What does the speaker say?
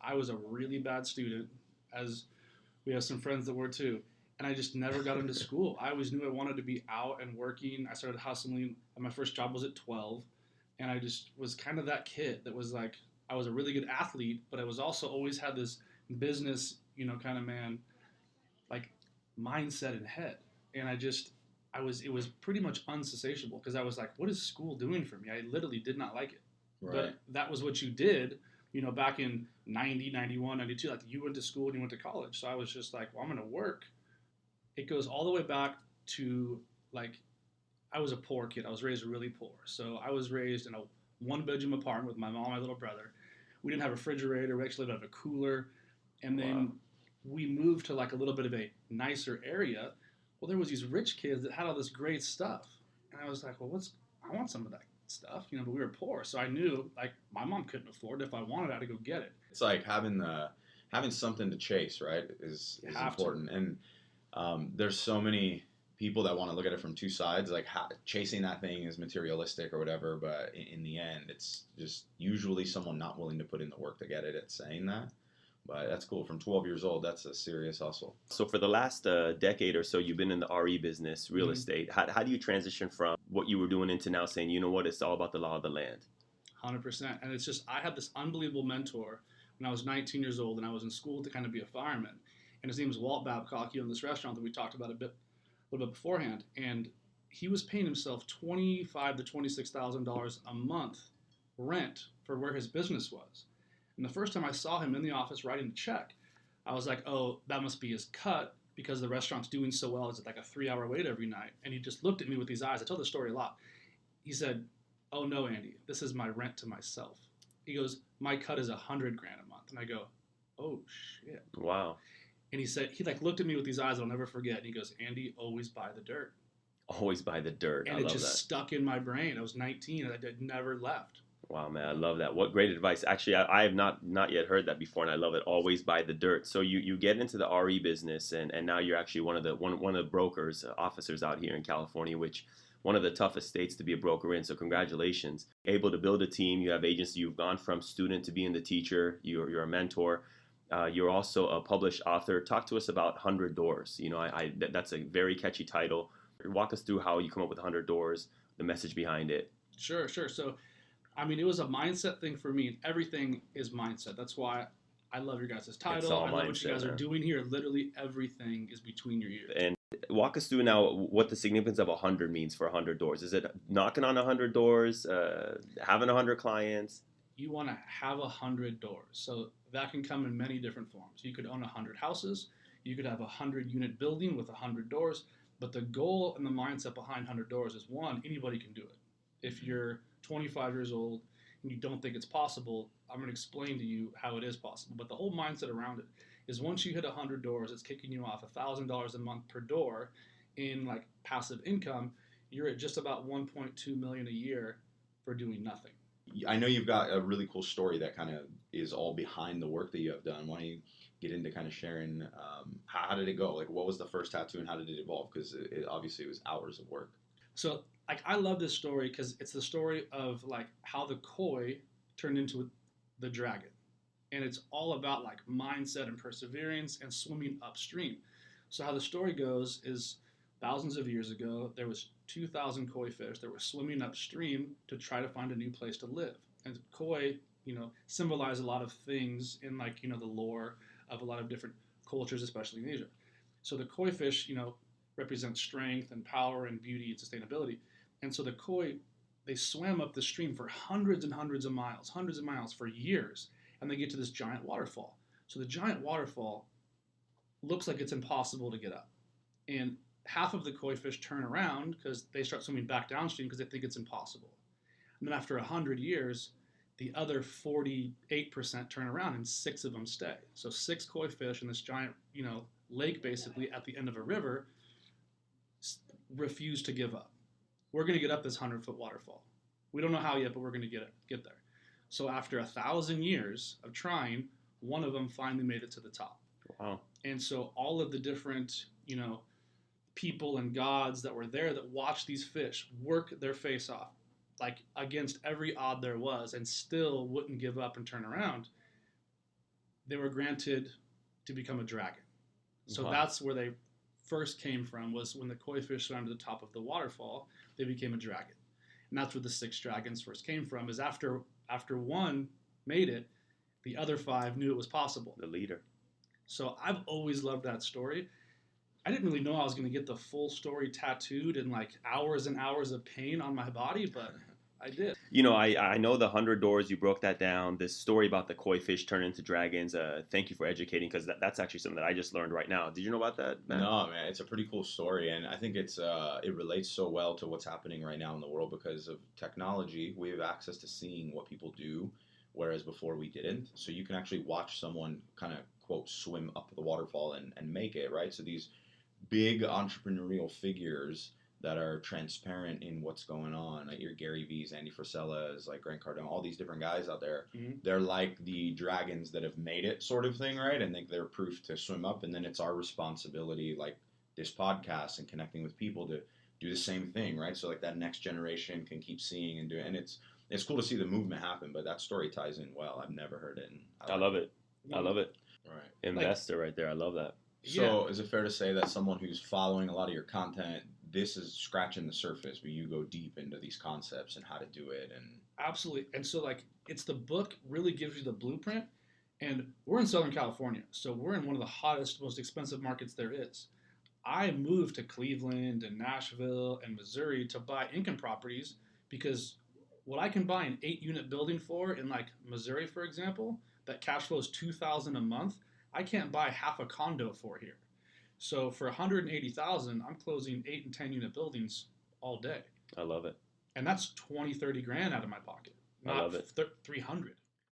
I was a really bad student, as we have some friends that were too. And I just never got into school. I always knew I wanted to be out and working. I started hustling, and my first job was at 12. And I just was kind of that kid that was like, I was a really good athlete, but I was also always had this business, kind of man, like mindset and head. And it was pretty much unsatiable because I was like, what is school doing for me? I literally did not like it. Right. But that was what you did, back in 90, 91, 92. Like you went to school and you went to college. So I was just like, well, I'm going to work. It goes all the way back to like, I was a poor kid. I was raised really poor. So I was raised in a one-bedroom apartment with my mom and my little brother. We didn't have a refrigerator. We actually lived out of a cooler. And then we moved to like a little bit of a nicer area. Well, there was these rich kids that had all this great stuff. And I was like, well, I want some of that stuff, but we were poor. So I knew like my mom couldn't afford it. If I wanted it, I had to go get it. It's like having something to chase, right, is important. And there's so many people that want to look at it from two sides, like chasing that thing is materialistic or whatever, but in the end, it's just usually someone not willing to put in the work to get it at saying that. But that's cool. From 12 years old, that's a serious hustle. So for the last decade or so, you've been in the RE business, real estate. How do you transition from what you were doing into now saying, you know what, it's all about the law of the land? 100%. And it's just, I had this unbelievable mentor when I was 19 years old, and I was in school to kind of be a fireman. And his name is Walt Babcock. He owned this restaurant that we talked about a little bit beforehand. And he was paying himself $25,000 to $26,000 a month rent for where his business was. And the first time I saw him in the office writing a check, I was like, oh, that must be his cut because the restaurant's doing so well. It's like a 3-hour wait every night. And he just looked at me with these eyes. I tell this story a lot. He said, oh, no, Andy, this is my rent to myself. He goes, my cut is $100,000 a month. And I go, oh, shit. Wow. And he said, he like looked at me with these eyes I'll never forget. And he goes, Andy, always buy the dirt. Always buy the dirt. And I it love just that. stuck in my brain. I was 19 and it never left. Wow, man, I love that. What great advice. Actually, I have not yet heard that before, and I love it. Always buy the dirt. So you get into the RE business, and now you're actually one of the brokers, officers out here in California, which one of the toughest states to be a broker in. So congratulations. Able to build a team. You have agency. You've gone from student to being the teacher. You're a mentor. You're also a published author. Talk to us about 100 Doors. That's a very catchy title. Walk us through how you come up with 100 Doors, the message behind it. Sure. So it was a mindset thing for me, and everything is mindset. That's why I love your guys' title. I love what you guys are doing here. Literally everything is between your ears. And walk us through now what the significance of 100 means for 100 doors. Is it knocking on 100 doors, having 100 clients? You want to have 100 doors. So that can come in many different forms. You could own 100 houses. You could have a 100-unit building with 100 doors. But the goal and the mindset behind 100 doors is, one, anybody can do it. If you're 25 years old and you don't think it's possible, I'm going to explain to you how it is possible. But the whole mindset around it is once you hit 100 doors, it's kicking you off $1,000 a month per door in like passive income. You're at just about $1.2 million a year for doing nothing. I know you've got a really cool story that kind of is all behind the work that you have done. Why don't you get into kind of sharing how did it go? Like, what was the first tattoo and how did it evolve? Because it obviously was hours of work. So I love this story because it's the story of like how the koi turned into the dragon. And it's all about like mindset and perseverance and swimming upstream. So how the story goes is thousands of years ago, there was 2,000 koi fish that were swimming upstream to try to find a new place to live. And koi, symbolize a lot of things in like, the lore of a lot of different cultures, especially in Asia. So the koi fish, represent strength and power and beauty and sustainability. And so the koi, they swam up the stream for hundreds and hundreds of miles for years, and they get to this giant waterfall. So the giant waterfall looks like it's impossible to get up. And half of the koi fish turn around because they start swimming back downstream because they think it's impossible. And then after 100 years, the other 48% turn around and 6 of them stay. So 6 koi fish in this giant, lake basically at the end of a river refuse to give up. We're going to get up this 100-foot waterfall. We don't know how yet, but we're going to get there. So after 1,000 years of trying, one of them finally made it to the top. Wow. And so all of the different, people and gods that were there that watched these fish work their face off, like against every odd there was, and still wouldn't give up and turn around, they were granted to become a dragon. So Wow. that's where they first came from, was when the koi fish swam to the top of the waterfall, they became a dragon. And that's where the 6 dragons first came from, is after one made it, the other 5 knew it was possible. The leader. So I've always loved that story. I didn't really know I was going to get the full story tattooed and like hours and hours of pain on my body, but I did. You know, I know the 100 doors, you broke that down. This story about the koi fish turning into dragons. Thank you for educating, because that's actually something that I just learned right now. Did you know about that, Matt? No, man, it's a pretty cool story, and I think it relates so well to what's happening right now in the world because of technology. We have access to seeing what people do, whereas before we didn't. So you can actually watch someone kind of, quote, swim up the waterfall and make it, right? So these big entrepreneurial figures that are transparent in what's going on, like your Gary V's, Andy Frisella's, like Grant Cardone, all these different guys out there, they're like the dragons that have made it, sort of thing, right? And they're proof to swim up, and then it's our responsibility, like this podcast and connecting with people, to do the same thing, right? So like that next generation can keep seeing and doing, and it's cool to see the movement happen, but that story ties in well. I've never heard it. And I love it. I love it. Right. Investor right there. I love that. So is it fair to say that someone who's following a lot of your content, this is scratching the surface, but you go deep into these concepts and how to do it? And Absolutely. And so like it's the book really gives you the blueprint, and we're in Southern California, so we're in one of the hottest, most expensive markets there is. I moved to Cleveland and Nashville and Missouri to buy income properties because what I can buy an 8-unit building for in like Missouri, for example, that cash flows $2,000 a month, I can't buy half a condo for here. So for $180,000, I'm closing 8 and 10-unit buildings all day. I love it. And that's 20, 30 grand out of my pocket. I love it. 300.